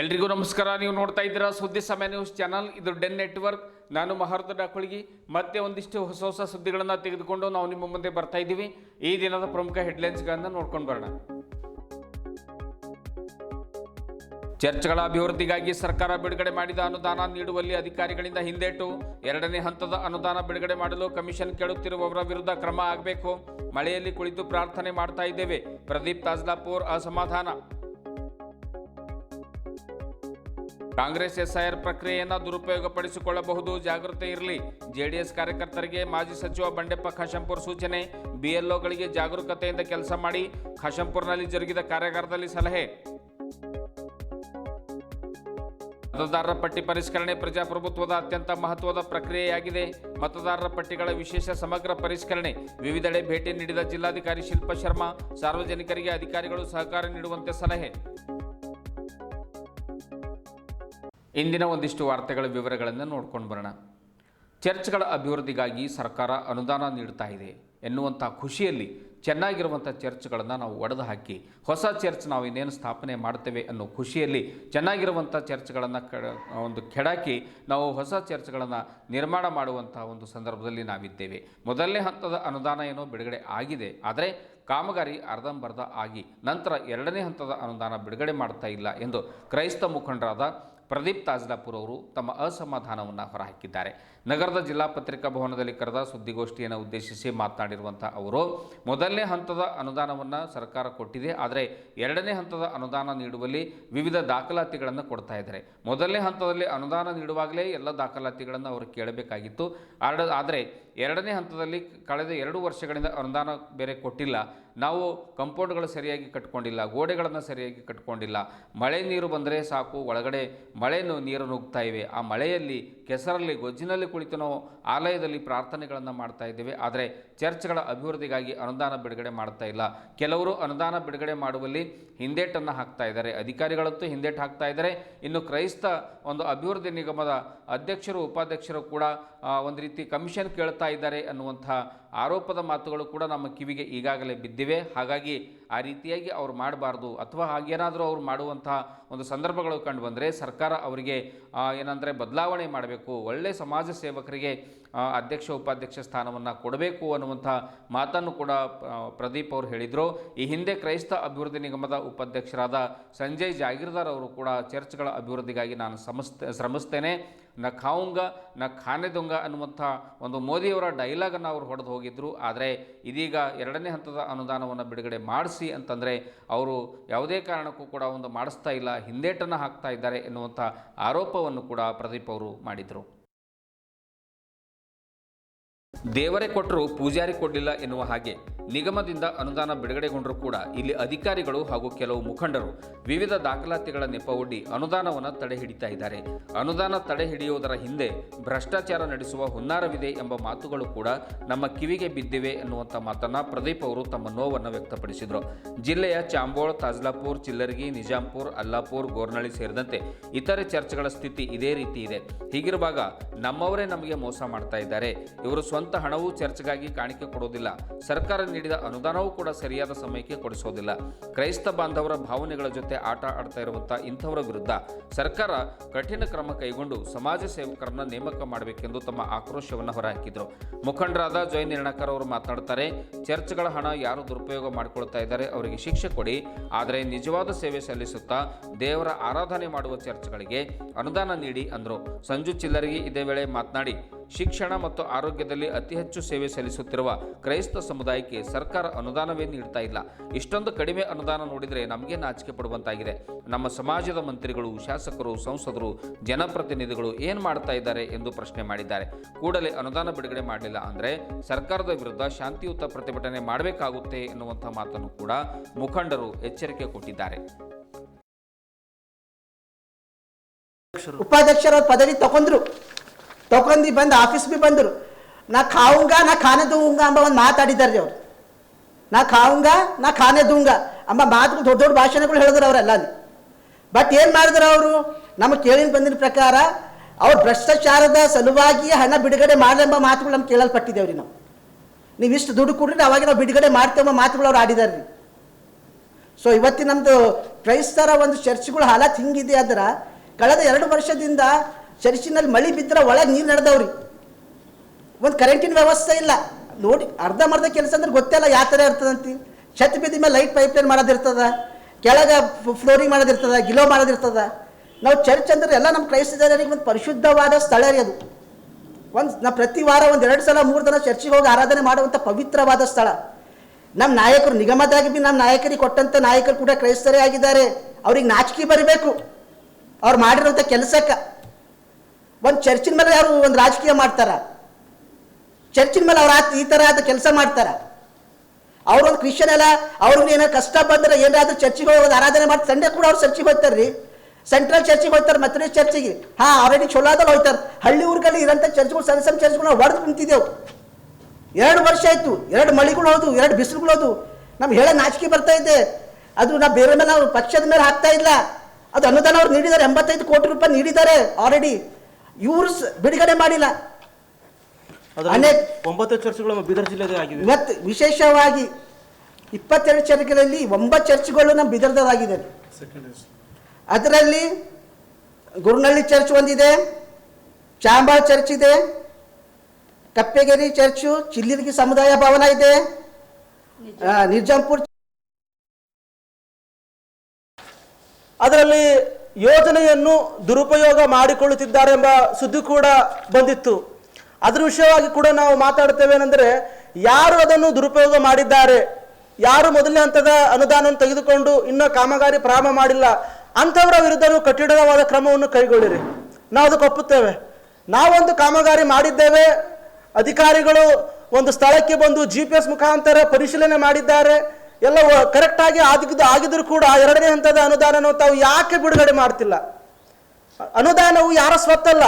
ಎಲ್ರಿಗೂ ನಮಸ್ಕಾರ. ನೀವು ನೋಡ್ತಾ ಇದ್ದೀರಾ ಸುದ್ದಿ ಸಮಯ ನ್ಯೂಸ್ ಚಾನಲ್. ಇದು ಡೆನ್ ನೆಟ್ವರ್ಕ್. ನಾನು ಮಹಾರಥ ಡಾಕೊಳಗಿ. ಮತ್ತೆ ಒಂದಿಷ್ಟು ಹೊಸ ಸುದ್ದಿಗಳನ್ನು ತೆಗೆದುಕೊಂಡು ನಾವು ನಿಮ್ಮ ಮುಂದೆ ಬರ್ತಾ ಇದ್ದೀವಿ. ಈ ದಿನದ ಪ್ರಮುಖ ಹೆಡ್ಲೈನ್ಸ್ಗಳನ್ನು ನೋಡ್ಕೊಂಡು ಬರೋಣ. ಚರ್ಚ್ಗಳ ಅಭಿವೃದ್ಧಿಗಾಗಿ ಸರ್ಕಾರ ಬಿಡುಗಡೆ ಮಾಡಿದ ಅನುದಾನ ನೀಡುವಲ್ಲಿ ಅಧಿಕಾರಿಗಳಿಂದ ಹಿಂದೇಟು. ಎರಡನೇ ಹಂತದ ಅನುದಾನ ಬಿಡುಗಡೆ ಮಾಡಲು ಕಮಿಷನ್ ಕೇಳುತ್ತಿರುವವರ ವಿರುದ್ಧ ಕ್ರಮ ಆಗಬೇಕು. ಮಳೆಯಲ್ಲಿ ಕುಳಿತು ಪ್ರಾರ್ಥನೆ ಮಾಡ್ತಾ ಇದ್ದೇವೆ. ಪ್ರದೀಪ್ ತಾಜ್ಲಾಪುರ್ ಅಸಮಾಧಾನ. ಕಾಂಗ್ರೆಸ್ ಎಸ್ಐಆರ್ ಪ್ರಕ್ರಿಯೆಯನ್ನು ದುರುಪಯೋಗಪಡಿಸಿಕೊಳ್ಳಬಹುದು, ಜಾಗೃತಿ ಇರಲಿ. ಜೆಡಿಎಸ್ ಕಾರ್ಯಕರ್ತರಿಗೆ ಮಾಜಿ ಸಚಿವ ಬಂಡೆಪ್ಪ ಖಾಶಂಪುರ್ ಸೂಚನೆ. ಬಿಎಲ್ಒಗಳಿಗೆ ಜಾಗರೂಕತೆಯಿಂದ ಕೆಲಸ ಮಾಡಿ. ಖಾಶಂಪುರ್ನಲ್ಲಿ ಜರುಗಿದ ಕಾರ್ಯಾಗಾರದಲ್ಲಿ ಸಲಹೆ. ಮತದಾರರ ಪಟ್ಟಿ ಪರಿಷ್ಕರಣೆ ಪ್ರಜಾಪ್ರಭುತ್ವದ ಅತ್ಯಂತ ಮಹತ್ವದ ಪ್ರಕ್ರಿಯೆಯಾಗಿದೆ. ಮತದಾರರ ಪಟ್ಟಿಗಳ ವಿಶೇಷ ಸಮಗ್ರ ಪರಿಷ್ಕರಣೆ. ವಿವಿಧೆಡೆ ಭೇಟಿ ನೀಡಿದ ಜಿಲ್ಲಾಧಿಕಾರಿ ಶಿಲ್ಪಾ ಶರ್ಮಾ. ಸಾರ್ವಜನಿಕರಿಗೆ ಅಧಿಕಾರಿಗಳು ಸಹಕಾರ ನೀಡುವಂತೆ ಸಲಹೆ. ಇಂದಿನ ಒಂದಿಷ್ಟು ವಾರ್ತೆಗಳ ವಿವರಗಳನ್ನು ನೋಡ್ಕೊಂಡು ಬರೋಣ. ಚರ್ಚ್ಗಳ ಅಭಿವೃದ್ಧಿಗಾಗಿ ಸರ್ಕಾರ ಅನುದಾನ ನೀಡ್ತಾ ಇದೆ ಎನ್ನುವಂಥ ಖುಷಿಯಲ್ಲಿ ಚೆನ್ನಾಗಿರುವಂಥ ಚರ್ಚ್ಗಳನ್ನು ನಾವು ಒಡೆದು ಹಾಕಿ ಹೊಸ ಚರ್ಚ್ ನಾವು ಇನ್ನೇನು ಸ್ಥಾಪನೆ ಮಾಡ್ತೇವೆ ಅನ್ನೋ ಖುಷಿಯಲ್ಲಿ ಚೆನ್ನಾಗಿರುವಂಥ ಚರ್ಚ್ಗಳನ್ನು ಕೆಡಾಕಿ ನಾವು ಹೊಸ ಚರ್ಚ್ಗಳನ್ನು ನಿರ್ಮಾಣ ಮಾಡುವಂಥ ಒಂದು ಸಂದರ್ಭದಲ್ಲಿ ನಾವಿದ್ದೇವೆ. ಮೊದಲನೇ ಹಂತದ ಅನುದಾನ ಏನೋ ಬಿಡುಗಡೆ ಆಗಿದೆ, ಆದರೆ ಕಾಮಗಾರಿ ಅರ್ಧಂಬರ್ಧ ಆಗಿ ನಂತರ ಎರಡನೇ ಹಂತದ ಅನುದಾನ ಬಿಡುಗಡೆ ಮಾಡ್ತಾ ಇಲ್ಲ ಎಂದು ಕ್ರೈಸ್ತ ಮುಖಂಡರಾದ ಪ್ರದೀಪ್ ತಾಜ್ಲಾಪುರ್ ಅವರು ತಮ್ಮ ಅಸಮಾಧಾನವನ್ನು ಹೊರಹಾಕಿದ್ದಾರೆ. ನಗರದ ಜಿಲ್ಲಾ ಪತ್ರಿಕಾ ಭವನದಲ್ಲಿ ಕರೆದ ಸುದ್ದಿಗೋಷ್ಠಿಯನ್ನು ಉದ್ದೇಶಿಸಿ ಮಾತನಾಡಿರುವಂಥ ಅವರು, ಮೊದಲನೇ ಹಂತದ ಅನುದಾನವನ್ನು ಸರ್ಕಾರ ಕೊಟ್ಟಿದೆ, ಆದರೆ ಎರಡನೇ ಹಂತದ ಅನುದಾನ ನೀಡುವಲ್ಲಿ ವಿವಿಧ ದಾಖಲಾತಿಗಳನ್ನು ಕೊಡ್ತಾ ಇದ್ದಾರೆ. ಮೊದಲನೇ ಹಂತದಲ್ಲಿ ಅನುದಾನ ನೀಡುವಾಗಲೇ ಎಲ್ಲ ದಾಖಲಾತಿಗಳನ್ನು ಅವರು ಕೇಳಬೇಕಾಗಿತ್ತು. ಆದರೆ ಎರಡನೇ ಹಂತದಲ್ಲಿ ಕಳೆದ 2 ವರ್ಷಗಳಿಂದ ಅನುದಾನ ಬೇರೆ ಕೊಟ್ಟಿಲ್ಲ. ನಾವು ಕಂಪೌಂಡ್ಗಳು ಸರಿಯಾಗಿ ಕಟ್ಕೊಂಡಿಲ್ಲ, ಗೋಡೆಗಳನ್ನು ಸರಿಯಾಗಿ ಕಟ್ಕೊಂಡಿಲ್ಲ. ಮಳೆ ನೀರು ಬಂದರೆ ಸಾಕು, ಒಳಗಡೆ ನೀರು ನುಗ್ತಾ ಇವೆ. ಆ ಮಳೆಯಲ್ಲಿ ಕೆಸರಲ್ಲಿ ಗೊಜ್ಜಿನಲ್ಲಿ ಕುಳಿತು ನಾವು ಆಲಯದಲ್ಲಿ ಪ್ರಾರ್ಥನೆಗಳನ್ನು ಮಾಡ್ತಾ ಇದ್ದೇವೆ. ಆದರೆ ಚರ್ಚ್ಗಳ ಅಭಿವೃದ್ಧಿಗಾಗಿ ಅನುದಾನ ಬಿಡುಗಡೆ ಮಾಡ್ತಾ ಇಲ್ಲ. ಕೆಲವರು ಅನುದಾನ ಬಿಡುಗಡೆ ಮಾಡುವಲ್ಲಿ ಹಿಂದೇಟನ್ನು ಹಾಕ್ತಾ ಇದ್ದಾರೆ, ಅಧಿಕಾರಿಗಳಂತೂ ಹಿಂದೇಟು ಹಾಕ್ತಾ ಇದ್ದಾರೆ. ಇನ್ನು ಕ್ರೈಸ್ತ ಒಂದು ಅಭಿವೃದ್ಧಿ ನಿಗಮದ ಅಧ್ಯಕ್ಷರು ಉಪಾಧ್ಯಕ್ಷರು ಕೂಡ ಒಂದು ರೀತಿ ಕಮಿಷನ್ ಕೇಳ್ತಾ ಇದ್ದಾರೆ ಅನ್ನುವಂಥ ಆರೋಪದ ಮಾತುಗಳು ಕೂಡ ನಮ್ಮ ಕಿವಿಗೆ ಈಗಾಗಲೇ ಬಿದ್ದಿವೆ. ಹಾಗಾಗಿ ಆ ರೀತಿಯಾಗಿ ಅವ್ರು ಮಾಡಬಾರ್ದು, ಅಥವಾ ಹಾಗೇನಾದರೂ ಅವ್ರು ಮಾಡುವಂತಹ ಒಂದು ಸಂದರ್ಭಗಳು ಕಂಡು ಬಂದರೆ ಸರ್ಕಾರ ಅವರಿಗೆ ಏನಂದರೆ ಬದಲಾವಣೆ ಮಾಡಬೇಕು, ಒಳ್ಳೆಯ ಸಮಾಜ ಸೇವಕರಿಗೆ ಅಧ್ಯಕ್ಷ ಉಪಾಧ್ಯಕ್ಷ ಸ್ಥಾನವನ್ನು ಕೊಡಬೇಕು ಅನ್ನುವಂಥ ಮಾತನ್ನು ಕೂಡ ಪ್ರದೀಪ್ ಅವರು ಹೇಳಿದರು. ಈ ಹಿಂದೆ ಕ್ರೈಸ್ತ ಅಭಿವೃದ್ಧಿ ನಿಗಮದ ಉಪಾಧ್ಯಕ್ಷರಾದ ಸಂಜಯ್ ಜಾಗೀರ್ದಾರ್ ಅವರು ಕೂಡ ಚರ್ಚ್ಗಳ ಅಭಿವೃದ್ಧಿಗಾಗಿ ನಾನು ಶ್ರಮಿಸ್ತೇನೆ, ನ ಖಾವುಂಗ ನ ಖಾನೆ ದೊಂಗ ಅನ್ನುವಂಥ ಒಂದು ಮೋದಿಯವರ ಡೈಲಾಗನ್ನು ಅವರು ಹೊಡೆದು ಹೋಗಿದ್ದರು. ಆದರೆ ಇದೀಗ ಎರಡನೇ ಹಂತದ ಅನುದಾನವನ್ನು ಬಿಡುಗಡೆ ಮಾಡಿಸಿ ಅಂತಂದರೆ ಅವರು ಯಾವುದೇ ಕಾರಣಕ್ಕೂ ಕೂಡ ಒಂದು ಮಾಡಿಸ್ತಾ ಇಲ್ಲ, ಹಿಂದೇಟನ್ನು ಹಾಕ್ತಾ ಇದ್ದಾರೆ ಎನ್ನುವಂಥ ಆರೋಪವನ್ನು ಕೂಡ ಪ್ರದೀಪ್ ಅವರು ಮಾಡಿದರು. ದೇವರೇ ಕೊಟ್ಟರು ಪೂಜಾರಿ ಕೊಡಲಿಲ್ಲ ಎನ್ನುವ ಹಾಗೆ ನಿಗಮದಿಂದ ಅನುದಾನ ಬಿಡುಗಡೆಗೊಂಡರೂ ಕೂಡ ಇಲ್ಲಿ ಅಧಿಕಾರಿಗಳು ಹಾಗೂ ಕೆಲವು ಮುಖಂಡರು ವಿವಿಧ ದಾಖಲಾತಿಗಳ ನೆಪವೊಡ್ಡಿ ಅನುದಾನವನ್ನು ತಡೆ ಹಿಡಿತಾ ಇದ್ದಾರೆ. ಅನುದಾನ ತಡೆ ಹಿಡಿಯುವುದರ ಹಿಂದೆ ಭ್ರಷ್ಟಾಚಾರ ನಡೆಸುವ ಹುನ್ನಾರವಿದೆ ಎಂಬ ಮಾತುಗಳು ಕೂಡ ನಮ್ಮ ಕಿವಿಗೆ ಬಿದ್ದಿವೆ ಎನ್ನುವಂಥ ಮಾತನ್ನು ಪ್ರದೀಪ್ ಅವರು ತಮ್ಮ ನೋವನ್ನು ವ್ಯಕ್ತಪಡಿಸಿದರು. ಜಿಲ್ಲೆಯ ಚಾಂಬೋಳ್, ತಾಜ್ಲಾಪುರ್, ಚಿಲ್ಲರ್ಗಿ, ನಿಜಾಂಪುರ್, ಅಲ್ಲಾಪುರ್, ಗೋರ್ನಳ್ಳಿ ಸೇರಿದಂತೆ ಇತರೆ ಚರ್ಚ್ಗಳ ಸ್ಥಿತಿ ಇದೇ ರೀತಿ ಇದೆ. ಹೀಗಿರುವಾಗ ನಮ್ಮವರೇ ನಮಗೆ ಮೋಸ ಮಾಡ್ತಾ ಇದ್ದಾರೆ. ಇವರು ಸ್ವಂತ ಹಣವೂ ಚರ್ಚ್ಗಾಗಿ ಕಾಣಿಕೆ ಕೊಡೋದಿಲ್ಲ, ಸರ್ಕಾರ ನೀಡಿದ ಅನುದಾನವೂ ಕೂಡ ಸರಿಯಾದ ಸಮಯಕ್ಕೆ ಕೊಡಿಸೋದಿಲ್ಲ. ಕ್ರೈಸ್ತ ಬಾಂಧವರ ಭಾವನೆಗಳ ಜೊತೆ ಆಟ ಆಡ್ತಾ ಇರುವಂಥ ಇಂಥವರ ವಿರುದ್ಧ ಸರ್ಕಾರ ಕಠಿಣ ಕ್ರಮ ಕೈಗೊಂಡು ಸಮಾಜ ಸೇವಕರನ್ನ ನೇಮಕ ಮಾಡಬೇಕೆಂದು ತಮ್ಮ ಆಕ್ರೋಶವನ್ನು ಹೊರಹಾಕಿದರು. ಮುಖಂಡರಾದ ಜೈ ನಿರ್ಣಕರ್ ಅವರು ಮಾತನಾಡುತ್ತಾರೆ, ಚರ್ಚ್ಗಳ ಹಣ ಯಾರು ದುರುಪಯೋಗ ಮಾಡಿಕೊಳ್ತಾ ಇದ್ದಾರೆ ಅವರಿಗೆ ಶಿಕ್ಷೆ ಕೊಡಿ, ಆದರೆ ನಿಜವಾದ ಸೇವೆ ಸಲ್ಲಿಸುತ್ತಾ ದೇವರ ಆರಾಧನೆ ಮಾಡುವ ಚರ್ಚ್ಗಳಿಗೆ ಅನುದಾನ ನೀಡಿ ಅಂದರು. ಸಂಜು ಚಿಲ್ಲರಿಗೆ ಇದೇ ವೇಳೆ ಮಾತನಾಡಿ, ಶಿಕ್ಷಣ ಮತ್ತು ಆರೋಗ್ಯದಲ್ಲಿ ಅತಿ ಹೆಚ್ಚು ಸೇವೆ ಸಲ್ಲಿಸುತ್ತಿರುವ ಕ್ರೈಸ್ತ ಸಮುದಾಯಕ್ಕೆ ಸರ್ಕಾರ ಅನುದಾನವೇ ನೀಡ್ತಾ ಇಲ್ಲ. ಇಷ್ಟೊಂದು ಕಡಿಮೆ ಅನುದಾನ ನೋಡಿದರೆ ನಮಗೆ ನಾಚಿಕೆ ಪಡುವಂತಾಗಿದೆ. ನಮ್ಮ ಸಮಾಜದ ಮಂತ್ರಿಗಳು, ಶಾಸಕರು, ಸಂಸದರು, ಜನಪ್ರತಿನಿಧಿಗಳು ಏನು ಮಾಡ್ತಾ ಇದ್ದಾರೆ ಎಂದು ಪ್ರಶ್ನೆ ಮಾಡಿದ್ದಾರೆ. ಕೂಡಲೇ ಅನುದಾನ ಬಿಡುಗಡೆ ಮಾಡಲಿಲ್ಲ ಅಂದರೆ ಸರ್ಕಾರದ ವಿರುದ್ಧ ಶಾಂತಿಯುತ ಪ್ರತಿಭಟನೆ ಮಾಡಬೇಕಾಗುತ್ತೆ ಎನ್ನುವಂಥ ಮಾತನ್ನು ಕೂಡ ಮುಖಂಡರು ಎಚ್ಚರಿಕೆ ಕೊಟ್ಟಿದ್ದಾರೆ. ಉಪಾಧ್ಯಕ್ಷರ ಪದವಿ ತಗೊಂಡು ಬಂದು ಆಫೀಸ್ ಬಿ ಬಂದರು. ನಾ ಖಾವುಂಗ ನಾ ಖಾನೆ ದೂಂಗ ಎಂಬ ಒಂದು ಮಾತಾಡಿದ್ದಾರೆ ಅವರು. ನಾ ಖಾವುಂಗ ನಾ ಖಾನೆ ದೂಂಗ ಎಂಬ ಮಾತುಗಳು ದೊಡ್ಡ ದೊಡ್ಡ ಭಾಷಣಗಳು ಹೇಳಿದ್ರು ಅವರೆಲ್ಲ. ಬಟ್ ಏನು ಮಾಡಿದ್ರು ಅವರು? ನಮಗೆ ಕೇಳಿನ ಬಂದಿನ ಪ್ರಕಾರ ಅವ್ರು ಭ್ರಷ್ಟಾಚಾರದ ಸಲುವಾಗಿ ಹಣ ಬಿಡುಗಡೆ ಮಾಡಲೆಂಬ ಮಾತುಗಳು ನಮ್ಗೆ ಕೇಳಲ್ಪಟ್ಟಿದ್ದೇವ್ರಿ. ನೀವು ಇಷ್ಟು ದುಡ್ಡು ಕೊಡ್ರಿ ಅವಾಗ ನಾವು ಬಿಡುಗಡೆ ಮಾಡ್ತೇವೆ ಮಾತುಗಳು ಅವ್ರು ಆಡಿದಾರ್ರಿ. ಸೊ ಇವತ್ತಿನ ನಮ್ಮದು ಕ್ರೈಸ್ತರ ಒಂದು ಚರ್ಚ್ಗಳ ಹಾಲತ್ ಹಿಂಗಿದೆ ಅಂದ್ರೆ ಕಳೆದ 2 ವರ್ಷದಿಂದ ಚರ್ಚಿನಲ್ಲಿ ಮಳೆ ಬಿದ್ದರೆ ಒಳಗೆ ನೀರು ನಡೆದವ್ರಿ, ಒಂದು ಕರೆಂಟಿನ ವ್ಯವಸ್ಥೆ ಇಲ್ಲ. ನೋಡಿ ಅರ್ಧಂಬರ್ಧ ಕೆಲಸ ಅಂದ್ರೆ ಗೊತ್ತಿಲ್ಲ ಯಾವ ಥರ ಇರ್ತದಂತ. ಛತ್ ಬಿದ್ದ ಮೇಲೆ ಲೈಟ್ ಪೈಪ್ಲೈನ್ ಮಾಡೋದಿರ್ತದ, ಕೆಳಗೆ ಫ್ಲೋರಿಂಗ್ ಮಾಡೋದಿರ್ತದ, ಗಿಲೋ ಮಾಡೋದಿರ್ತದ. ನಾವು ಚರ್ಚ್ ಅಂದ್ರೆ ಎಲ್ಲ ನಮ್ಮ ಕ್ರೈಸ್ತ ಜನರಿಗೆ ಒಂದು ಪರಿಶುದ್ಧವಾದ ಸ್ಥಳ ರೀ ಅದು. ನಾವು ಪ್ರತಿ ವಾರ 1-2 ಸಲ 3 ದಿನ ಚರ್ಚಿಗೆ ಹೋಗಿ ಆರಾಧನೆ ಮಾಡುವಂಥ ಪವಿತ್ರವಾದ ಸ್ಥಳ. ನಮ್ಮ ನಾಯಕರು ನಿಗಮದಾಗಿ ಬಿ ನಮ್ಮ ನಾಯಕರಿಗೆ ಕೊಟ್ಟಂಥ ನಾಯಕರು ಕೂಡ ಕ್ರೈಸ್ತರೇ ಆಗಿದ್ದಾರೆ. ಅವ್ರಿಗೆ ನಾಚಿಕೆ ಬರಬೇಕು ಅವ್ರು ಮಾಡಿರೋಂಥ ಕೆಲಸಕ್ಕೆ. ಒಂದು ಚರ್ಚಿನ ಮೇಲೆ ಯಾರು ಒಂದು ರಾಜಕೀಯ ಮಾಡ್ತಾರ? ಚರ್ಚಿನ ಮೇಲೆ ಅವ್ರು ಈ ಥರ ಆದ ಕೆಲಸ ಮಾಡ್ತಾರ? ಅವ್ರೊಂದು ಕ್ರಿಶ್ಚಿಯನ್ ಅಲ್ಲ, ಅವ್ರಿಗೆ ಏನಾದ್ರು ಕಷ್ಟ ಬಂದರೆ ಏನಾದರೂ ಚರ್ಚಿಗೆ ಹೋಗೋದು ಆರಾಧನೆ ಮಾಡಿ ಸಂಡೇ ಕೂಡ ಅವ್ರು ಚರ್ಚಿಗೆ ಹೋಗ್ತಾರೆ ರೀ. ಸೆಂಟ್ರಲ್ ಚರ್ಚಿಗೆ ಹೋಗ್ತಾರೆ, ಮೆಥಡಿಸ್ಟ್ ಚರ್ಚಿಗೆ. ಆಲ್ರೆಡಿ ಚಲೋ ಆದಲ್ಲಿ ಹೋಗ್ತಾರೆ. ಹಳ್ಳಿ ಊರುಗಳಲ್ಲಿ ಇರೋಂಥ ಚರ್ಚ್ಗಳು ಸಣ್ಣ ಸಣ್ಣ ಚರ್ಚ್ಗಳು ನಾವು ಹೊಡೆದು ಕುಂತಿದ್ದೆವು. 2 ವರ್ಷ ಆಯಿತು. 2 ಮಳೆಗಳು ಹೋದು, 2 ಬಿಸಿಲುಗಳು ಹೋದು. ನಮ್ಗೆ ಹೇಳೋ ನಾಚಿಕೆ ಬರ್ತಾ ಇದೆ. ಅದು ನಾವು ಬೇರೆ ಮೇಲೆ ನಾವು ಪಕ್ಷದ ಮೇಲೆ ಹಾಕ್ತಾ ಇಲ್ಲ. ಅದು ಅನುದಾನ ಅವ್ರು ನೀಡಿದ್ದಾರೆ, 85 ಕೋಟಿ ರೂಪಾಯಿ ನೀಡಿದ್ದಾರೆ ಆಲ್ರೆಡಿ. ಇವರು ಬಿಡುಗಡೆ ಮಾಡಿಲ್ಲ. ಅನೇಕ 9 ಚರ್ಚ್ಗಳು ಬೀದರ್ ಜಿಲ್ಲೆಗೆ ಆಗಿವೆ. ಇವತ್ತು ವಿಶೇಷವಾಗಿ 22 ಚರ್ಚ್ಗಳಲ್ಲಿ 9 ಚರ್ಚ್ಗಳು ನಮ್ಮ ಬೀದರ್ದಾಗಿದೆ. ಅದರಲ್ಲಿ ಗುರುನಳ್ಳಿ ಚರ್ಚ್ ಒಂದಿದೆ, ಚಾಂಬಾಳ್ ಚರ್ಚ್ ಇದೆ, ಕಪ್ಪೆಗೆರಿ ಚರ್ಚು, ಚಿಲ್ಲಿರ್ಗಿ ಸಮುದಾಯ ಭವನ ಇದೆ, ನಿರ್ಜಂಪುರ್. ಅದರಲ್ಲಿ ಯೋಜನೆಯನ್ನು ದುರುಪಯೋಗ ಮಾಡಿಕೊಳ್ಳುತ್ತಿದ್ದಾರೆ ಎಂಬ ಸುದ್ದಿ ಕೂಡ ಬಂದಿತ್ತು. ಅದ್ರ ವಿಷಯವಾಗಿ ಕೂಡ ನಾವು ಮಾತಾಡ್ತೇವೆ. ಏನಂದರೆ ಯಾರು ಅದನ್ನು ದುರುಪಯೋಗ ಮಾಡಿದ್ದಾರೆ, ಯಾರು ಮೊದಲನೇ ಹಂತದ ಅನುದಾನವನ್ನು ತೆಗೆದುಕೊಂಡು ಇನ್ನೂ ಕಾಮಗಾರಿ ಪ್ರಾರಂಭ ಮಾಡಿಲ್ಲ ಅಂಥವರ ವಿರುದ್ಧ ಕಠಿಣವಾದ ಕ್ರಮವನ್ನು ಕೈಗೊಳ್ಳಿರಿ. ನಾವು ಅದಕ್ಕೆ ಒಪ್ಪುತ್ತೇವೆ. ನಾವೊಂದು ಕಾಮಗಾರಿ ಮಾಡಿದ್ದೇವೆ, ಅಧಿಕಾರಿಗಳು ಒಂದು ಸ್ಥಳಕ್ಕೆ ಬಂದು GPS ಮುಖಾಂತರ ಪರಿಶೀಲನೆ ಮಾಡಿದ್ದಾರೆ, ಎಲ್ಲ ಕರೆಕ್ಟಾಗಿ ಆಗಿದ್ರೂ ಕೂಡ 2ನೇ ಹಂತದ ಅನುದಾನವನ್ನು ತಾವು ಯಾಕೆ ಬಿಡುಗಡೆ ಮಾಡ್ತಿಲ್ಲ? ಅನುದಾನವು ಯಾರ ಸ್ವತ್ತಲ್ಲ,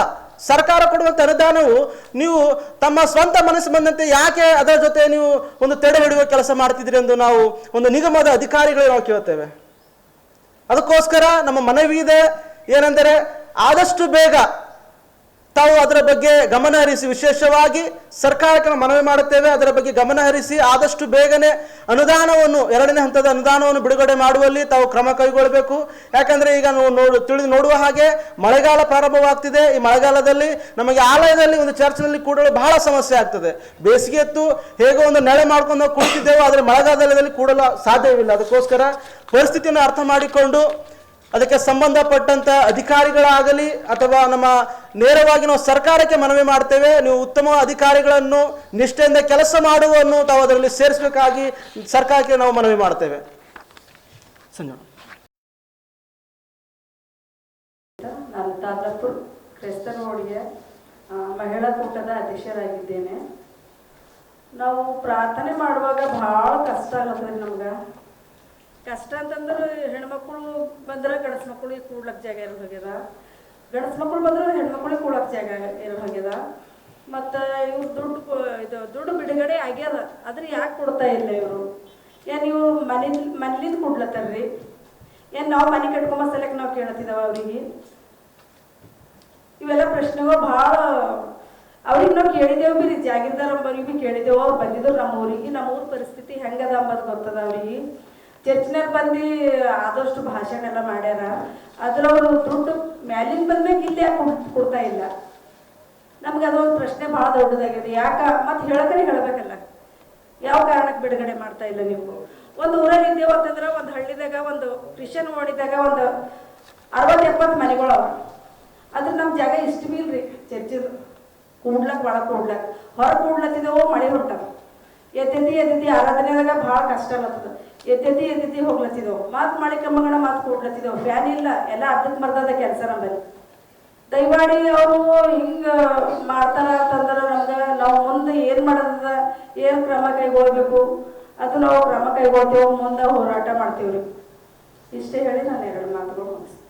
ಸರ್ಕಾರ ಕೊಡುವಂಥ ಅನುದಾನವು ನೀವು ತಮ್ಮ ಸ್ವಂತ ಮನಸ್ಸು ಬಂದಂತೆ ಯಾಕೆ ಅದರ ಜೊತೆ ನೀವು ಒಂದು ತಡೆ ಹಿಡಿಯುವ ಕೆಲಸ ಮಾಡ್ತಿದ್ರಿ ಎಂದು ನಾವು ಒಂದು ನಿಗಮದ ಅಧಿಕಾರಿಗಳು ನಾವು ಕೇಳ್ತೇವೆ. ಅದಕ್ಕೋಸ್ಕರ ನಮ್ಮ ಮನವಿ ಇದೆ, ಏನೆಂದರೆ ಆದಷ್ಟು ಬೇಗ ತಾವು ಅದರ ಬಗ್ಗೆ ಗಮನ ಹರಿಸಿ, ವಿಶೇಷವಾಗಿ ಸರ್ಕಾರಕ್ಕೆ ನಾವು ಮನವಿ ಮಾಡುತ್ತೇವೆ, ಅದರ ಬಗ್ಗೆ ಗಮನ ಹರಿಸಿ ಆದಷ್ಟು ಬೇಗನೆ ಅನುದಾನವನ್ನು 2ನೇ ಹಂತದ ಅನುದಾನವನ್ನು ಬಿಡುಗಡೆ ಮಾಡುವಲ್ಲಿ ತಾವು ಕ್ರಮ ಕೈಗೊಳ್ಳಬೇಕು. ಯಾಕಂದರೆ ಈಗ ತಿಳಿದು ನೋಡುವ ಹಾಗೆ ಮಳೆಗಾಲ ಪ್ರಾರಂಭವಾಗ್ತಿದೆ. ಈ ಮಳೆಗಾಲದಲ್ಲಿ ನಮಗೆ ಆಲಯದಲ್ಲಿ ಒಂದು ಚರ್ಚ್ನಲ್ಲಿ ಕೂಡಲು ಬಹಳ ಸಮಸ್ಯೆ ಆಗ್ತದೆ. ಬೇಸಿಗೆ ಎತ್ತು ಹೇಗೋ ಒಂದು ನೆಳೆ ಮಾಡ್ಕೊಂಡು ನಾವು ಕುಳಿತಿದ್ದೇವೆ, ಆದರೆ ಮಳೆಗಾಲದಲ್ಲಿ ಕೂಡಲು ಸಾಧ್ಯವಿಲ್ಲ. ಅದಕ್ಕೋಸ್ಕರ ಪರಿಸ್ಥಿತಿಯನ್ನು ಅರ್ಥ ಮಾಡಿಕೊಂಡು ಅದಕ್ಕೆ ಸಂಬಂಧಪಟ್ಟಂತ ಅಧಿಕಾರಿಗಳಾಗಲಿ ಅಥವಾ ನಮ್ಮ ನೇರವಾಗಿ ನಾವು ಸರ್ಕಾರಕ್ಕೆ ಮನವಿ ಮಾಡ್ತೇವೆ, ನೀವು ಉತ್ತಮ ಅಧಿಕಾರಿಗಳನ್ನು ನಿಷ್ಠೆಯಿಂದ ಕೆಲಸ ಮಾಡುವನ್ನು ತಾವು ಅದರಲ್ಲಿ ಸೇರಿಸಬೇಕಾಗಿ ಸರ್ಕಾರಕ್ಕೆ ನಾವು ಮನವಿ ಮಾಡ್ತೇವೆ. ಸಂಜೆ ನಾನು ತಾತಾಪುರ್ ಕ್ರೈಸ್ತ ರೋಡ್ಗೆ ಮಹಿಳಾ ಕೂಟದ ಅಧ್ಯಕ್ಷರಾಗಿದ್ದೇನೆ. ನಾವು ಪ್ರಾರ್ಥನೆ ಮಾಡುವಾಗ ಭಾಳ ಕಷ್ಟ ಆಗತ್ತದ. ನಮ್ಗೆ ಕಷ್ಟ ಅಂತಂದ್ರೆ ಹೆಣ್ಮಕ್ಳು ಬಂದ್ರೆ ಗಂಡಸ ಮಕ್ಕಳಿಗೆ ಕೂಡ್ಲಕ್ಕೆ ಜಾಗ ಇರೋ ಹೋಗ್ಯದ, ಗಂಡಸ ಮಕ್ಕಳು ಬಂದ್ರೆ ಹೆಣ್ಮಕ್ಳಿಗೆ ಕೂಡಕ್ಕೆ ಜಾಗ ಇರೋ ಹೋಗ್ಯದ. ಮತ್ತು ಇವ್ರು ದುಡ್ಡು ಬಿಡುಗಡೆ ಆಗ್ಯದ, ಆದ್ರೆ ಯಾಕೆ ಕೊಡ್ತಾ ಇಲ್ಲ ಇವರು? ಏನು ನೀವು ಮನೇಲಿಂದ ಕೊಡ್ಲತ್ತಾರ್ರಿ? ಏನು ನಾವು ಮನೆ ಕಟ್ಕೊಂಬ ಸಲಕ್ಕೆ ನಾವು ಕೇಳತ್ತಿದ್ದಾವ ಅವರಿಗೆ? ಇವೆಲ್ಲ ಪ್ರಶ್ನೆಗಳು ಭಾಳ ಅವ್ರಿಗೆ ನಾವು ಕೇಳಿದೆವು ಬಿ, ಜಾಗೀರ್ದಾರ್ ಅಂಬರಿಗೆ ಬಿ ಕೇಳಿದೆವು. ಅವ್ರು ಬಂದಿದ್ರು ನಮ್ಮ ಊರಿಗೆ. ನಮ್ಮ ಊರ ಪರಿಸ್ಥಿತಿ ಹೆಂಗದ ಅಂಬದು ಗೊತ್ತದ ಅವ್ರಿಗೆ. ಚರ್ಚ್ನಾಗ ಬಂದು ಆದಷ್ಟು ಭಾಷಣ ಎಲ್ಲ ಮಾಡ್ಯಾರ, ಆದ್ರೆ ಅವರು ದುಡ್ಡು ಮ್ಯಾಲಿನ ಬಂದ್ಮೇಲೆ ಇಲ್ಲಿ ಯಾಕೆ ಕೊಡ್ತಾ ಇಲ್ಲ? ನಮ್ಗೆ ಅದೊಂದು ಪ್ರಶ್ನೆ ಭಾಳ ದೊಡ್ಡದಾಗಿದೆ. ಯಾಕೆ ಮತ್ತೆ ಹೇಳಕರೆ ಹೇಳಬೇಕಲ್ಲ, ಯಾವ ಕಾರಣಕ್ಕೆ ಬಿಡುಗಡೆ ಮಾಡ್ತಾ ಇಲ್ಲ ನೀವು? ಒಂದು ಊರಲ್ಲಿ ಇದ್ದೇವೆ ಅಂತಂದ್ರೆ ಒಂದು ಹಳ್ಳಿದಾಗ ಒಂದು ಕ್ರಿಶ್ಚಿಯನ್ ಓಡಿದಾಗ ಒಂದು 60-70 ಮನೆಗಳವ. ಅದ್ರ ನಮ್ಮ ಜಾಗ ಇಷ್ಟು ಬಿ ಇಲ್ರಿ ಚರ್ಚಿದು ಕೂಡ್ಲಕ್ಕೆ, ಒಳಗೆ ಕೂಡ್ಲಕ್ಕೆ. ಹೊರಗೆ ಕೂಡ್ಲತ್ತಿದ್ದೇವೋ ಮಳೆ ಹೊಂಟವ. ಎತ್ತೆತ್ತಿ ಆರಾಧನೆದಾಗ ಭಾಳ ಕಷ್ಟ ಆಗ್ಲತ್ತದ. ಎತ್ತೆತ್ತಿ ಹೋಗ್ಲತ್ತಿದ್ದೆವು. ಮಾತು ಮಾಡಿಕೊಂಬಂಗಣ ಮಾತು ಕೂಡ್ಲತ್ತಿದ್ದೆವು. ಫ್ಯಾನ್ ಇಲ್ಲ, ಎಲ್ಲ ಅರ್ಧಕ್ಕೆ ಮರ್ದದ ಕೆಲಸ ನಮ್ಮಲ್ಲಿ. ದಯಮಾಡಿ ಅವರು ಹಿಂಗೆ ಮಾಡ್ತಾರ ಅಂತಂದ್ರೆ ನಮ್ಗೆ ನಾವು ಮುಂದೆ ಏನು ಮಾಡೋದ, ಏನು ಕ್ರಮ ಕೈಗೊಳ್ಬೇಕು ಅದು ನಾವು ಕ್ರಮ ಕೈಗೊಳ್ತೇವೆ, ಮುಂದೆ ಹೋರಾಟ ಮಾಡ್ತೀವ್ರಿ. ಇಷ್ಟೇ ಹೇಳಿ ನಾನು 2 ಮಾತುಗಳು ಮುಗಿಸ್ತೀನಿ.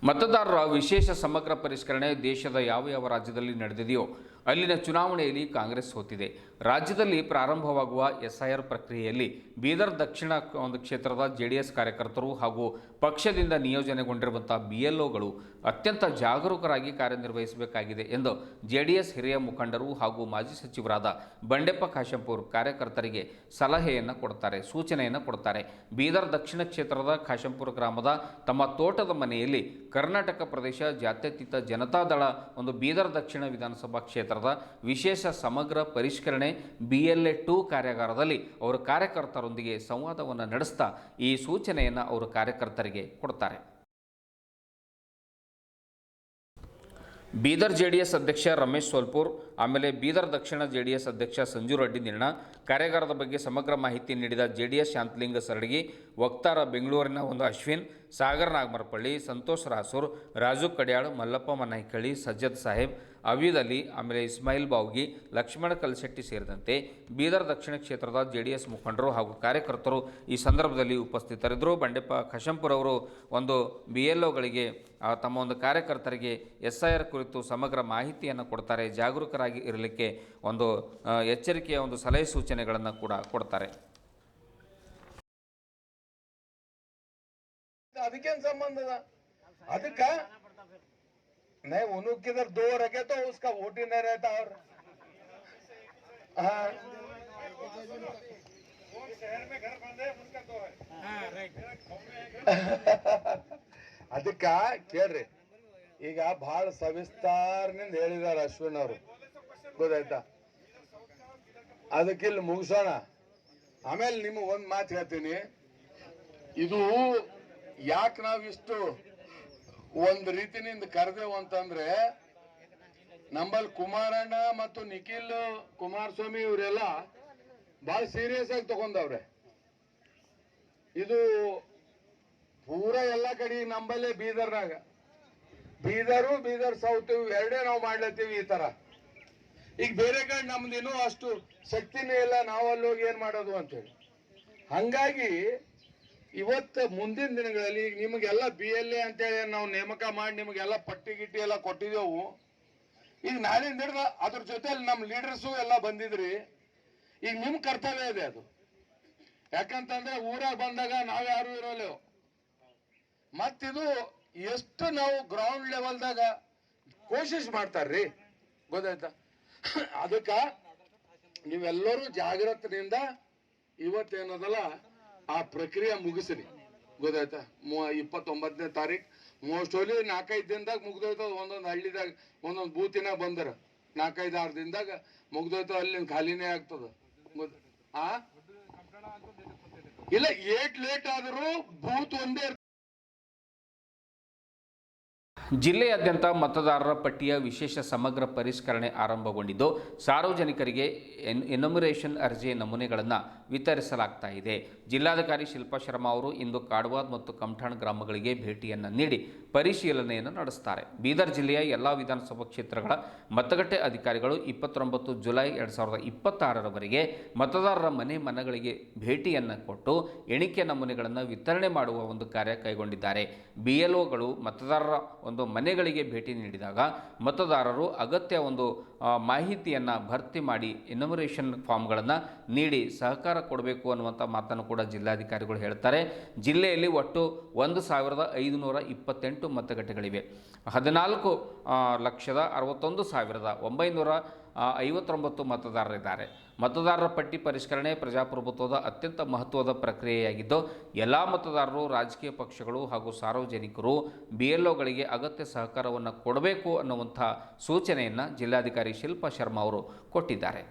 ಮತದಾರರ ವಿಶೇಷ ಸಮಗ್ರ ಪರಿಷ್ಕರಣೆ ದೇಶದ ಯಾವ ರಾಜ್ಯದಲ್ಲಿ ನಡೆದಿದೆಯೋ ಅಲ್ಲಿನ ಚುನಾವಣೆಯಲ್ಲಿ ಕಾಂಗ್ರೆಸ್ ಸೋತಿದೆ. ರಾಜ್ಯದಲ್ಲಿ ಪ್ರಾರಂಭವಾಗುವ SIR ಪ್ರಕ್ರಿಯೆಯಲ್ಲಿ ಬೀದರ್ ದಕ್ಷಿಣ ಒಂದು ಕ್ಷೇತ್ರದ JDS ಕಾರ್ಯಕರ್ತರು ಹಾಗೂ ಪಕ್ಷದಿಂದ ನಿಯೋಜನೆಗೊಂಡಿರುವಂಥ BLOಗಳು ಅತ್ಯಂತ ಜಾಗರೂಕರಾಗಿ ಕಾರ್ಯನಿರ್ವಹಿಸಬೇಕಾಗಿದೆ ಎಂದು JDS ಹಿರಿಯ ಮುಖಂಡರು ಹಾಗೂ ಮಾಜಿ ಸಚಿವರಾದ ಬಂಡೆಪ್ಪ ಖಾಶೆಂಪೂರ್ ಕಾರ್ಯಕರ್ತರಿಗೆ ಸಲಹೆಯನ್ನು ಕೊಡ್ತಾರೆ, ಸೂಚನೆಯನ್ನು ಕೊಡ್ತಾರೆ. ಬೀದರ್ ದಕ್ಷಿಣ ಕ್ಷೇತ್ರದ ಖಾಶೆಂಪುರ ಗ್ರಾಮದ ತಮ್ಮ ತೋಟದ ಮನೆಯಲ್ಲಿ ಕರ್ನಾಟಕ ಪ್ರದೇಶ ಜಾತ್ಯತೀತ ಜನತಾದಳ ಒಂದು ಬೀದರ್ ದಕ್ಷಿಣ ವಿಧಾನಸಭಾ ಕ್ಷೇತ್ರದ ವಿಶೇಷ ಸಮಗ್ರ ಪರಿಷ್ಕರಣೆ BLA 2 ಕಾರ್ಯಾಗಾರದಲ್ಲಿ ಅವರು ಕಾರ್ಯಕರ್ತರೊಂದಿಗೆ ಸಂವಾದವನ್ನು ನಡೆಸ್ತಾ ಈ ಸೂಚನೆಯನ್ನು ಅವರು ಕಾರ್ಯಕರ್ತರಿಗೆ ಕೊಡ್ತಾರೆ. ಬೀದರ್ JDS ಅಧ್ಯಕ್ಷ ರಮೇಶ್ ಸೋಲ್ಪುರ್, ಆಮೇಲೆ ಬೀದರ್ ದಕ್ಷಿಣ JDS ಅಧ್ಯಕ್ಷ ಸಂಜು ರೆಡ್ಡಿ ನಿರ್ಣ, ಕಾರ್ಯಾಗಾರದ ಬಗ್ಗೆ ಸಮಗ್ರ ಮಾಹಿತಿ ನೀಡಿದ JDS ಶಾಂತಲಿಂಗ ಸರಡಗಿ, ವಕ್ತಾರ ಬೆಂಗಳೂರಿನ ಒಂದು ಅಶ್ವಿನ್, ಸಾಗರ್ ನಾಗಮರಪಳ್ಳಿ, ಸಂತೋಷ್ ರಾಸೂರ್, ರಾಜು ಕಡ್ಯಾಳ್, ಮಲ್ಲಪ್ಪ ಮನಾಯ್ಕಳ್ಳಿ, ಸಜ್ಜದ್ ಸಾಹೇಬ್, ಅವೀದ್ ಅಲಿ, ಆಮೇಲೆ ಇಸ್ಮಾಯಿಲ್ ಬಾವ್ಗಿ, ಲಕ್ಷ್ಮಣ ಕಲ್ಶೆಟ್ಟಿ ಸೇರಿದಂತೆ ಬೀದರ್ ದಕ್ಷಿಣ ಕ್ಷೇತ್ರದ JDS ಮುಖಂಡರು ಹಾಗೂ ಕಾರ್ಯಕರ್ತರು ಈ ಸಂದರ್ಭದಲ್ಲಿ ಉಪಸ್ಥಿತರಿದ್ದರು. ಬಂಡೆಪ್ಪ ಖಾಶೆಂಪೂರ್ ಅವರು ಒಂದು BLOಗಳಿಗೆ ತಮ್ಮ ಒಂದು ಕಾರ್ಯಕರ್ತರಿಗೆ SIR ಕುರಿತು ಸಮಗ್ರ ಮಾಹಿತಿಯನ್ನು ಕೊಡ್ತಾರೆ, ಜಾಗರೂಕರಾಗಿ ಇರಲಿಕ್ಕೆ ಒಂದು ಎಚ್ಚರಿಕೆಯ ಒಂದು ಸಲಹೆ ಸೂಚನೆಗಳನ್ನು ಕೂಡ ಕೊಡ್ತಾರೆ. ಅದಕ್ಕೇನು ಸಂಬಂಧ ಅದಕ್ಕೆ नहीं उन्हों किधर दो रखे तो उसका वोट ही नहीं रहता और हाँ शहर में घर बंद है उनका तो है ಅದಕ್ಕ ಕೇಳ್ರಿ ಈಗ ಬಹಳ ಸವಿಸ್ತಾರನಿಂದ ಹೇಳಿದಾರೆ ಅಶ್ವಿನ್ ಅವರು, ಗೊತ್ತಾಯ್ತಾ? ಅದಕ್ಕೆ ಇಲ್ಲಿ ಮುಗಿಸೋಣ. ಆಮೇಲೆ ನಿಮಗೆ ಒಂದ್ ಮಾತು ಹೇಳ್ತೀನಿ, ಇದು ಯಾಕೆ ನಾವಿಷ್ಟು ಒಂದು ರೀತಿನಿಂದ ಕರೆದೇವು ಅಂತಂದ್ರೆ, ನಂಬಲ್ಲಿ ಕುಮಾರಣ್ಣ ಮತ್ತು ನಿಖಿಲ್ ಕುಮಾರಸ್ವಾಮಿ ಇವರೆಲ್ಲ ಬಹಳ ಸೀರಿಯಸ್ ಆಗಿ ತಗೊಂಡವ್ರೆ. ಇದು ಪೂರ ಎಲ್ಲ ಕಡೆ ನಂಬಲ್ಲೇ ಬೀದರ್ನಾಗ, ಬೀದರ್ ಸೌತ್ ಎರಡೇ ನಾವು ಮಾಡ್ಲತ್ತೀವಿ ಈ ತರ. ಈಗ ಬೇರೆ ಕಡೆ ನಮ್ದಿನ್ನೂ ಅಷ್ಟು ಶಕ್ತಿನೇ ಇಲ್ಲ, ನಾವಲ್ಲಿ ಹೋಗಿ ಏನ್ ಮಾಡೋದು ಅಂತೇಳಿ. ಹಂಗಾಗಿ ಇವತ್ತು ಮುಂದಿನ ದಿನಗಳಲ್ಲಿ ಈಗ ನಿಮಗೆಲ್ಲ BLA ಅಂತೇಳಿ ನಾವು ನೇಮಕ ಮಾಡಿ ನಿಮಗೆಲ್ಲ ಪಟ್ಟಿ ಗಿಟ್ಟಿ ಎಲ್ಲ ಕೊಟ್ಟಿದ್ದೆವು. ಈಗ ನಾಳಿಂದ ಹಿಡ್ದು ಅದ್ರ ಜೊತೆಲಿ ನಮ್ಮ ಲೀಡರ್ಸು ಎಲ್ಲ ಬಂದಿದ್ರಿ. ಈಗ ನಿಮ್ ಕರ್ತವ್ಯ ಇದೆ ಅದು. ಯಾಕಂತಂದ್ರೆ ಊರಾಗ ಬಂದಾಗ ನಾವ್ಯಾರು ಇರೋಲ್ಲ. ಮತ್ತಿದು ಎಷ್ಟು ನಾವು ಗ್ರೌಂಡ್ ಲೆವೆಲ್ದಾಗ ಕೋಶಿಶ್ ಮಾಡ್ತಾರ್ರಿ, ಗೊತ್ತಾಯ್ತಾ? ಅದಕ್ಕ ನೀವೆಲ್ಲರೂ ಜಾಗೃತಿನಿಂದ ಇವತ್ತೇನದಲ್ಲ ಆ ಪ್ರಕ್ರಿಯೆ ಮುಗಿಸ್ರಿ, ಗೊತ್ತಾಯ್ತಾ? 29ನೇ ತಾರೀಕು ಮೋಸ್ಟ್ಲಿ 4-5 ದಿನದಾಗ ಮುಗ್ದೋಯ್ತದ. ಒಂದೊಂದು ಹಳ್ಳಿದಾಗ ಒಂದೊಂದು ಬೂತಿನ ಬಂದರ 4-5-6 ದಿನದಾಗ ಮುಗ್ದೋಯ್ತದ, ಅಲ್ಲಿ ಖಾಲಿನೇ ಆಗ್ತದ. ಇಲ್ಲ ಲೇಟ್ ಆದರೂ ಬೂತ್ ಒಂದೇ. ಜಿಲ್ಲೆಯಾದ್ಯಂತ ಮತದಾರರ ಪಟ್ಟಿಯ ವಿಶೇಷ ಸಮಗ್ರ ಪರಿಷ್ಕರಣೆ ಆರಂಭಗೊಂಡಿದ್ದು, ಸಾರ್ವಜನಿಕರಿಗೆ ಎನ್ಯುಮರೇಷನ್ ಅರ್ಜಿ ನಮೂನೆಗಳನ್ನು ವಿತರಿಸಲಾಗ್ತಾ ಇದೆ. ಜಿಲ್ಲಾಧಿಕಾರಿ ಶಿಲ್ಪಾ ಶರ್ಮಾ ಅವರು ಇಂದು ಕಾಡವಾದ್ ಮತ್ತು ಕಮಠಾಣ್ ಗ್ರಾಮಗಳಿಗೆ ಭೇಟಿಯನ್ನು ನೀಡಿ ಪರಿಶೀಲನೆಯನ್ನು ನಡೆಸುತ್ತಾರೆ. ಬೀದರ್ ಜಿಲ್ಲೆಯ ಎಲ್ಲ ವಿಧಾನಸಭಾ ಕ್ಷೇತ್ರಗಳ ಮತಗಟ್ಟೆ ಅಧಿಕಾರಿಗಳು 29 ಜುಲೈ 2026ರವರೆಗೆ ಮತದಾರರ ಮನೆಗಳಿಗೆ ಭೇಟಿಯನ್ನು ಕೊಟ್ಟು ಎಣಿಕೆ ನಮೂನೆಗಳನ್ನು ವಿತರಣೆ ಮಾಡುವ ಒಂದು ಕಾರ್ಯ ಕೈಗೊಂಡಿದ್ದಾರೆ. BLOಗಳು ಮತದಾರರ ಒಂದು ಮನೆಗಳಿಗೆ ಭೇಟಿ ನೀಡಿದಾಗ ಮತದಾರರು ಅಗತ್ಯ ಒಂದು ಮಾಹಿತಿಯನ್ನು ಭರ್ತಿ ಮಾಡಿ ಎನ್ಯುಮರೇಷನ್ ಫಾರ್ಮ್ಗಳನ್ನು ನೀಡಿ ಸಹಕಾರ ಕೊಡಬೇಕು ಅನ್ನುವಂಥ ಮಾತನ್ನು ಕೂಡ ಜಿಲ್ಲಾಧಿಕಾರಿಗಳು ಹೇಳ್ತಾರೆ. ಜಿಲ್ಲೆಯಲ್ಲಿ ಒಟ್ಟು 1528 ಮತಗಟ್ಟೆಗಳಿವೆ. 14,61,959 ಮತದಾರರಿದ್ದಾರೆ. ಮತದಾರರ ಪಟ್ಟಿ ಪರಿಷ್ಕರಣೆ ಪ್ರಜಾಪ್ರಭುತ್ವದ ಅತ್ಯಂತ ಮಹತ್ವದ ಪ್ರಕ್ರಿಯೆಯಾಗಿದ್ದು, ಎಲ್ಲ ಮತದಾರರು, ರಾಜಕೀಯ ಪಕ್ಷಗಳು ಹಾಗೂ ಸಾರ್ವಜನಿಕರು BLOಗಳಿಗೆ ಅಗತ್ಯ ಸಹಕಾರವನ್ನು ಕೊಡಬೇಕು ಅನ್ನುವಂಥ ಸೂಚನೆಯನ್ನು ಜಿಲ್ಲಾಧಿಕಾರಿ ಶಿಲ್ಪಾ ಶರ್ಮಾ ಅವರು ಕೊಟ್ಟಿದ್ದಾರೆ.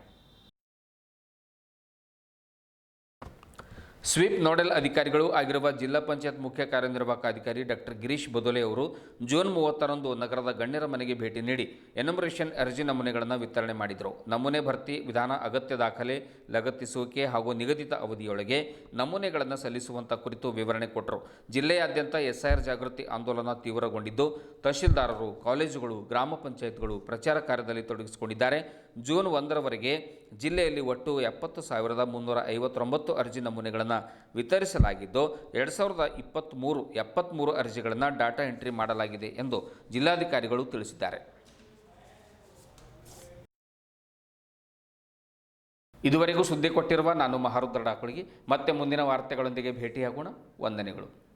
ಸ್ವೀಪ್ ನೋಡಲ್ ಅಧಿಕಾರಿಗಳು ಆಗಿರುವ ಜಿಲ್ಲಾ ಪಂಚಾಯತ್ ಮುಖ್ಯ ಕಾರ್ಯನಿರ್ವಾಹಕ ಅಧಿಕಾರಿ ಡಾಕ್ಟರ್ ಗಿರೀಶ್ ಬದೋಲೆ ಅವರು ಜೂನ್ 30ರಂದು ನಗರದ ಗಣ್ಯರ ಮನೆಗೆ ಭೇಟಿ ನೀಡಿ ಎನ್ಯುಮರೇಷನ್ ಅರ್ಜಿ ನಮೂನೆಗಳನ್ನು ವಿತರಣೆ ಮಾಡಿದರು. ನಮೂನೆ ಭರ್ತಿ ವಿಧಾನ, ಅಗತ್ಯ ದಾಖಲೆ ಲಗತ್ತಿಸುವಿಕೆ ಹಾಗೂ ನಿಗದಿತ ಅವಧಿಯೊಳಗೆ ನಮೂನೆಗಳನ್ನು ಸಲ್ಲಿಸುವಂಥ ಕುರಿತು ವಿವರಣೆ ಕೊಟ್ಟರು. ಜಿಲ್ಲೆಯಾದ್ಯಂತ SIR ಜಾಗೃತಿ ಆಂದೋಲನ ತೀವ್ರಗೊಂಡಿದ್ದು, ತಹಶೀಲ್ದಾರರು, ಕಾಲೇಜುಗಳು, ಗ್ರಾಮ ಪಂಚಾಯತ್ಗಳು ಪ್ರಚಾರ ಕಾರ್ಯದಲ್ಲಿ ತೊಡಗಿಸಿಕೊಂಡಿದ್ದಾರೆ. ಜೂನ್ 1ರವರೆಗೆ ಜಿಲ್ಲೆಯಲ್ಲಿ ಒಟ್ಟು 70,359 ಅರ್ಜಿ ನಮೂನೆಗಳನ್ನು ವಿತರಿಸಲಾಗಿದ್ದು, 2023 73 ಅರ್ಜಿಗಳನ್ನು ಡಾಟಾ ಎಂಟ್ರಿ ಮಾಡಲಾಗಿದೆ ಎಂದು ಜಿಲ್ಲಾಧಿಕಾರಿಗಳು ತಿಳಿಸಿದ್ದಾರೆ. ಇದುವರೆಗೂ ಸುದ್ದಿ ಕೊಟ್ಟಿರುವ ನಾನು ಮಹಾರುದ್ರ ಡಾಕುಳಿಗೆ ಮತ್ತೆ ಮುಂದಿನ ವಾರ್ತೆಗಳೊಂದಿಗೆ ಭೇಟಿಯಾಗೋಣ. ವಂದನೆಗಳು.